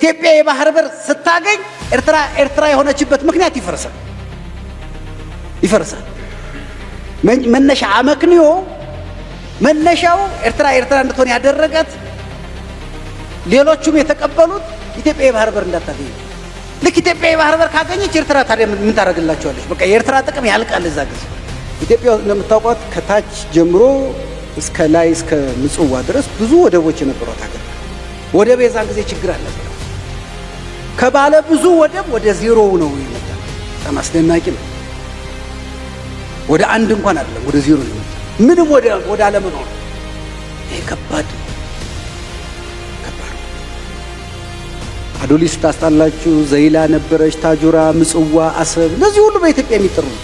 ኢትዮጵያ የባህር በር ስታገኝ ኤርትራ የሆነችበት ምክንያት ይፈርሳል። መነሻ አመክንዮ መነሻው ኤርትራ እንድትሆን ያደረጋት ሌሎቹም የተቀበሉት ኢትዮጵያ የባህር በር እንዳታገኝ። ልክ ኢትዮጵያ የባህር በር ካገኘች ኤርትራ ታዲያ ምን ታደርግላቸዋለች? በቃ የኤርትራ ጥቅም ያልቃል እዛ ጊዜ። ኢትዮጵያ እንደምታውቋት ከታች ጀምሮ እስከ ላይ እስከ ምጽዋ ድረስ ብዙ ወደቦች የነበሯት ሀገር። ወደብ የዛን ጊዜ ችግር አልነበረ። ከባለ ብዙ ወደብ ወደ ዜሮው ነው የመጣ። በጣም አስደናቂ ነው። ወደ አንድ እንኳን አይደለም ወደ ዜሮ ነው የመጣ። ምንም ወደ አለመኖር። ይሄ ከባድ አዶሊስ ታስታላችሁ። ዘይላ ነበረች፣ ታጁራ፣ ምጽዋ፣ አሰብ፣ እነዚህ ሁሉ በኢትዮጵያ የሚጠሩ ነው።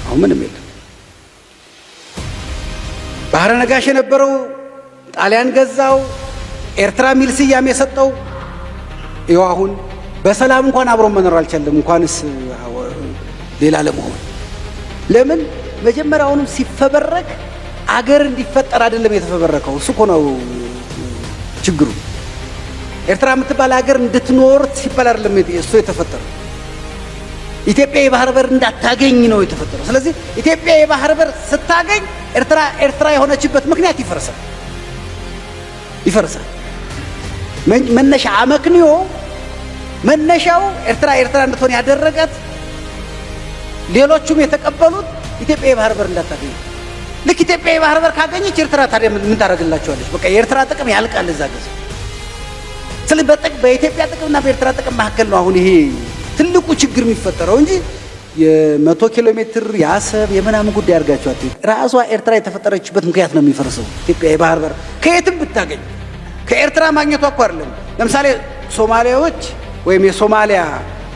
አሁን ምንም የለም። ባህረ ነጋሽ የነበረው ጣሊያን ገዛው፣ ኤርትራ ሚል ስያሜ የሰጠው። ይኸው አሁን በሰላም እንኳን አብሮ መኖር አልቻለም፣ እንኳንስ ሌላ ለመሆን። ለምን? መጀመሪያውንም ሲፈበረክ አገር እንዲፈጠር አይደለም የተፈበረከው። እሱ እኮ ነው ችግሩ። ኤርትራ የምትባል ሀገር እንድትኖር ሲባል አይደለም እሱ የተፈጠረው። ኢትዮጵያ የባህር በር እንዳታገኝ ነው የተፈጠረው። ስለዚህ ኢትዮጵያ የባህር በር ስታገኝ ኤርትራ የሆነችበት ምክንያት ይፈርሳል። መነሻ አመክንዮ መነሻው ኤርትራ እንድትሆን ያደረጋት ሌሎቹም የተቀበሉት ኢትዮጵያ የባህር በር እንዳታገኝ። ልክ ኢትዮጵያ የባህር በር ካገኘች ኤርትራ ታዲያ ምን ታደርግላቸዋለች? በቃ የኤርትራ ጥቅም ያልቃል እዛ ጊዜ። ስለዚህ በኢትዮጵያ ጥቅምና በኤርትራ ጥቅም መካከል ነው አሁን ይሄ ትልቁ ችግር የሚፈጠረው እንጂ የ100 ኪሎ ሜትር የአሰብ የምናምን ጉዳይ አድርጋችኋት። ራሷ ኤርትራ የተፈጠረችበት ምክንያት ነው የሚፈርሰው። ኢትዮጵያ የባህር በር ከየትም ብታገኝ ከኤርትራ ማግኘቷ እኮ አይደለም። ለምሳሌ ሶማሌዎች ወይም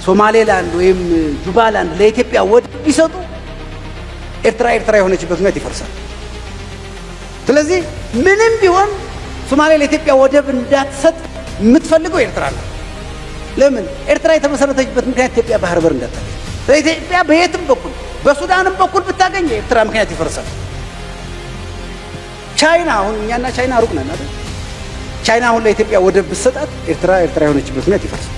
ሶማሌላንድ ወይም ጁባላንድ ለኢትዮጵያ ወደብ ቢሰጡ ኤርትራ የሆነችበት ምክንያት ይፈርሳል። ስለዚህ ምንም ቢሆን ሶማሌ ለኢትዮጵያ ወደብ እንዳትሰጥ የምትፈልገው ኤርትራ ነው። ለምን? ኤርትራ የተመሰረተችበት ምክንያት ኢትዮጵያ ባህር በር እንዳታገኝ። ኢትዮጵያ በየትም በኩል በሱዳንም በኩል ብታገኝ የኤርትራ ምክንያት ይፈርሳል። ቻይና አሁን እኛና ቻይና ሩቅ ነን አይደል? ቻይና አሁን ለኢትዮጵያ ወደብ ብትሰጣት ኤርትራ የሆነችበት ምክንያት ይፈርሳል።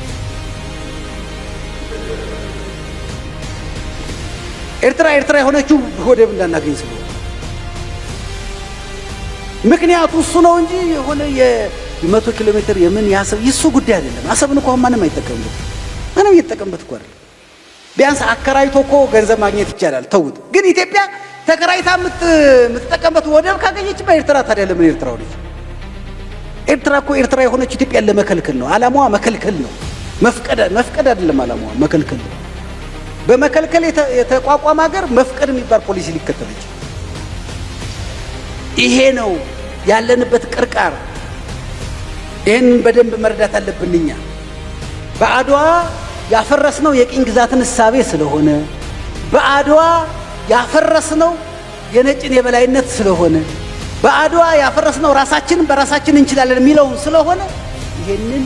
ኤርትራ የሆነችው ወደብ እንዳናገኝ ስለሆነ ምክንያቱ እሱ ነው እንጂ የሆነ የ100 ኪሎ ሜትር የምን ያሰብ የሱ ጉዳይ አይደለም። አሰብን እኮ ማንም አይጠቀምበት፣ ማንም እየተጠቀምበት እኮ አይደለም። ቢያንስ አከራይቶ እኮ ገንዘብ ማግኘት ይቻላል። ተውት። ግን ኢትዮጵያ ተከራይታ የምትጠቀምበት ወደብ ካገኘች ኤርትራ ታዲያ ለምን ኤርትራ ሆነች? ኤርትራ እኮ ኤርትራ የሆነች ኢትዮጵያን ለመከልከል ነው። ዓላማዋ መከልከል ነው። መፍቀድ አይደለም ዓላማዋ፣ መከልከል ነው። በመከልከል የተቋቋመ ሀገር መፍቀድ የሚባል ፖሊሲ ሊከተለች። ይሄ ነው ያለንበት ቅርቃር። ይህን በደንብ መረዳት አለብን። እኛ በአድዋ ያፈረስነው የቅኝ ግዛትን እሳቤ ስለሆነ፣ በአድዋ ያፈረስነው የነጭን የበላይነት ስለሆነ፣ በአድዋ ያፈረስነው ራሳችንን በራሳችን እንችላለን የሚለውን ስለሆነ ይሄንን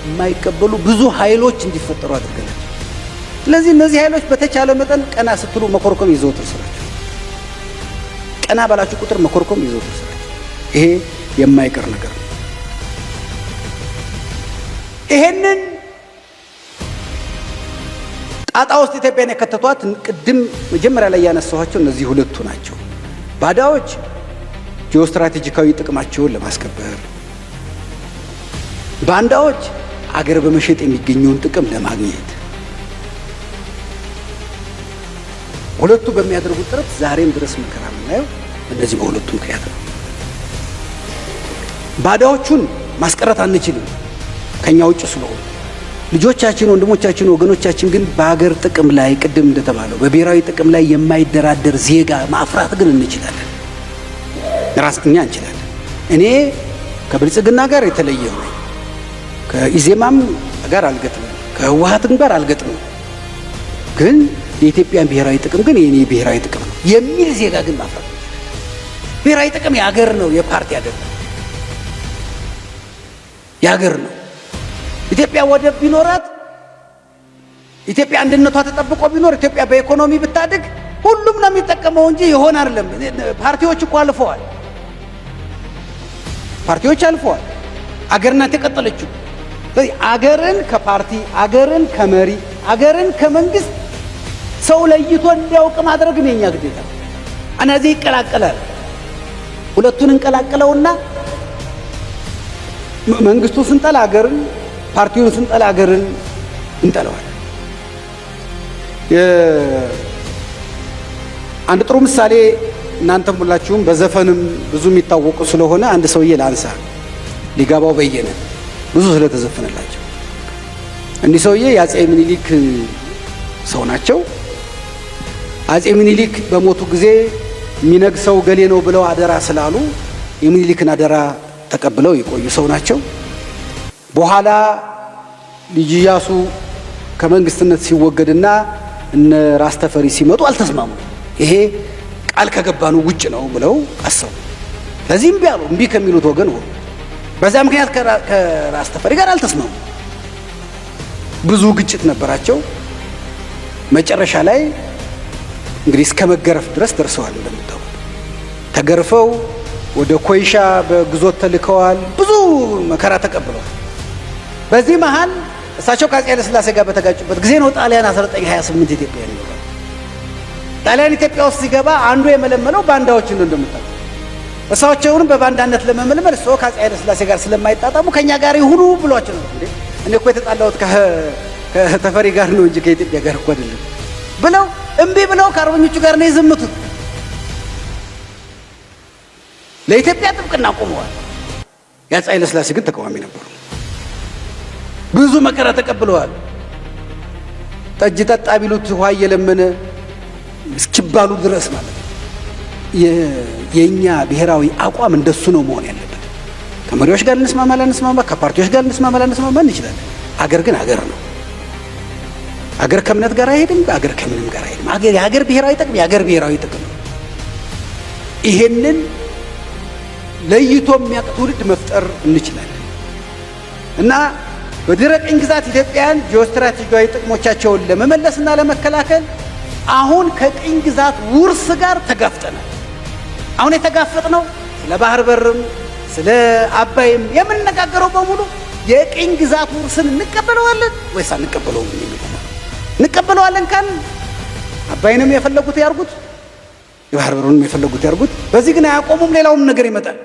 የማይቀበሉ ብዙ ኃይሎች እንዲፈጠሩ አድርገናል። ስለዚህ እነዚህ ኃይሎች በተቻለ መጠን ቀና ስትሉ መኮርኮም ይዘውትር ስራቸው፣ ቀና ባላችሁ ቁጥር መኮርኮም ይዘውትር ስራቸው። ይሄ የማይቀር ነገር ነው። ይሄንን ጣጣ ውስጥ ኢትዮጵያን የከተቷት ቅድም መጀመሪያ ላይ ያነሳኋቸው እነዚህ ሁለቱ ናቸው። ባዳዎች ጂኦስትራቴጂካዊ ጥቅማቸውን ለማስከበር፣ ባንዳዎች አገር በመሸጥ የሚገኘውን ጥቅም ለማግኘት። ሁለቱ በሚያደርጉት ጥረት ዛሬም ድረስ መከራ የምናየው እነዚህ በሁለቱ ምክንያት ነው። ባዳዎቹን ማስቀረት አንችልም ከኛ ውጭ ስለሆነ። ልጆቻችን፣ ወንድሞቻችን፣ ወገኖቻችን ግን በሀገር ጥቅም ላይ ቅድም እንደተባለው በብሔራዊ ጥቅም ላይ የማይደራደር ዜጋ ማፍራት ግን እንችላለን። ራስኛ እንችላለን። እኔ ከብልጽግና ጋር የተለየ ነኝ። ከኢዜማም ጋር አልገጥምም፣ ከህወሓትም ጋር አልገጥምም። ግን የኢትዮጵያን ብሔራዊ ጥቅም ግን የኔ ብሔራዊ ጥቅም ነው የሚል ዜጋ ግን ማፍራት ነው። ብሔራዊ ጥቅም የሀገር ነው፣ የፓርቲ አይደለም፣ የሀገር ነው። ኢትዮጵያ ወደብ ቢኖራት፣ ኢትዮጵያ አንድነቷ ተጠብቆ ቢኖር፣ ኢትዮጵያ በኢኮኖሚ ብታድግ ሁሉም ነው የሚጠቀመው እንጂ የሆነ አይደለም። ፓርቲዎች እኮ አልፈዋል፣ ፓርቲዎች አልፈዋል። አገር ናት የቀጠለችው። ስለዚህ አገርን ከፓርቲ አገርን ከመሪ አገርን ከመንግስት ሰው ለይቶ እንዲያውቅ ማድረግ ነው የኛ ግዴታ። እነዚህ ይቀላቀላል። ሁለቱን እንቀላቅለውና መንግስቱ ስንጠላ አገርን፣ ፓርቲውን ስንጠላ አገርን እንጠለዋለን። አንድ ጥሩ ምሳሌ እናንተም ሁላችሁም በዘፈንም ብዙ የሚታወቁ ስለሆነ አንድ ሰውዬ ላንሳ። ሊጋባው በየነ ብዙ ስለተዘፈነላቸው እንዲህ ሰውዬ የአፄ ምኒልክ ሰው ናቸው። አፄ ምኒልክ በሞቱ ጊዜ የሚነግሰው ገሌ ነው ብለው አደራ ስላሉ የምኒልክን አደራ ተቀብለው የቆዩ ሰው ናቸው። በኋላ ልጅ ኢያሱ ከመንግስትነት ሲወገድና እነ ራስ ተፈሪ ሲመጡ አልተስማሙ። ይሄ ቃል ከገባኑ ውጭ ነው ብለው አሰቡ። ለዚህ እምቢ አሉ። እምቢ ከሚሉት ወገን ሆኑ። በዛ ምክንያት ከራስ ተፈሪ ጋር አልተስማሙ። ብዙ ግጭት ነበራቸው። መጨረሻ ላይ እንግዲህ እስከ መገረፍ ድረስ ደርሰዋል። እንደምታውቁት ተገርፈው ወደ ኮይሻ በግዞት ተልከዋል። ብዙ መከራ ተቀብለዋል። በዚህ መሃል እሳቸው ከአፄ ኃይለ ሥላሴ ጋር በተጋጩበት ጊዜ ነው ጣሊያን 1928 ኢትዮጵያ ይገባል። ጣሊያን ኢትዮጵያ ውስጥ ሲገባ አንዱ የመለመለው ባንዳዎችን ነው እንደምታውቁት። እሳቸውንም በባንዳነት ለመመልመል እሱ ከአፄ ኃይለ ሥላሴ ጋር ስለማይጣጣሙ ከኛ ጋር ይሁኑ ብሏቸው ነው። እንዴ እኔ እኮ የተጣላሁት ከተፈሪ ጋር ነው እንጂ ከኢትዮጵያ ጋር እኮ አይደለም ብለው እምቢ ብለው ከአርበኞቹ ጋር ነው የዘመቱት። ለኢትዮጵያ ጥብቅና ቆመዋል። የአፄ ኃይለ ሥላሴ ግን ተቃዋሚ ነበሩ። ብዙ መከራ ተቀብለዋል። ጠጅ ጠጣ ቢሉት ውሃ እየለመነ እስኪባሉ ድረስ ማለት ነው። የኛ ብሔራዊ አቋም እንደሱ ነው መሆን ያለበት። ከመሪዎች ጋር ልንስማማ ላንስማማ፣ ከፓርቲዎች ጋር ልንስማማ ላንስማማ እንችላለን። አገር ግን አገር ነው። አገር ከእምነት ጋር አይሄድም። አገር ከምንም ጋር አይሄድም። አገር የሀገር ብሔራዊ ጥቅም የሀገር ብሔራዊ ጥቅም ነው። ይሄንን ለይቶ የሚያውቅ ትውልድ መፍጠር እንችላለን እና በድህረ ቅኝ ግዛት ኢትዮጵያን ጂኦስትራቴጂያዊ ጥቅሞቻቸውን ለመመለስና ለመከላከል አሁን ከቅኝ ግዛት ውርስ ጋር ተጋፍጠናል። አሁን የተጋፈጥነው ስለ ባህር በርም ስለ አባይም የምንነጋገረው በሙሉ የቅኝ ግዛት ውርስን እንቀበለዋለን ወይስ አንቀበለውም? እንቀበለዋለን ካል አባይንም የፈለጉት ያርጉት፣ የባህር በሩንም የፈለጉት ያርጉት። በዚህ ግን አያቆሙም። ሌላውም ነገር ይመጣል።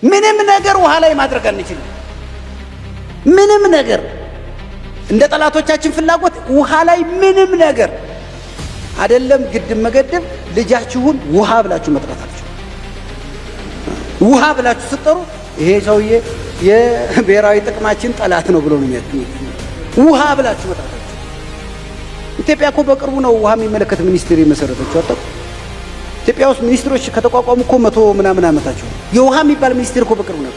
ምንም ነገር ውሃ ላይ ማድረግ አንችልም። ምንም ነገር እንደ ጠላቶቻችን ፍላጎት ውሃ ላይ ምንም ነገር አይደለም። ግድብ መገደብ ልጃችሁን ውሃ ብላችሁ መጥራታችሁ ውሃ ብላችሁ ስትጠሩ ይሄ ሰውዬ የብሔራዊ ጥቅማችን ጠላት ነው ብሎ ነው ውሃ ብላችሁ መጥራታችሁ። ኢትዮጵያ እኮ በቅርቡ ነው ውሃ የሚመለከት ሚኒስቴር የመሰረተችው። አጣቁ ኢትዮጵያ ውስጥ ሚኒስትሮች ከተቋቋሙ እኮ 100 ምናምን ዓመታቸው። የውሃ የሚባል ሚኒስቴር እኮ በቅርቡ ነው።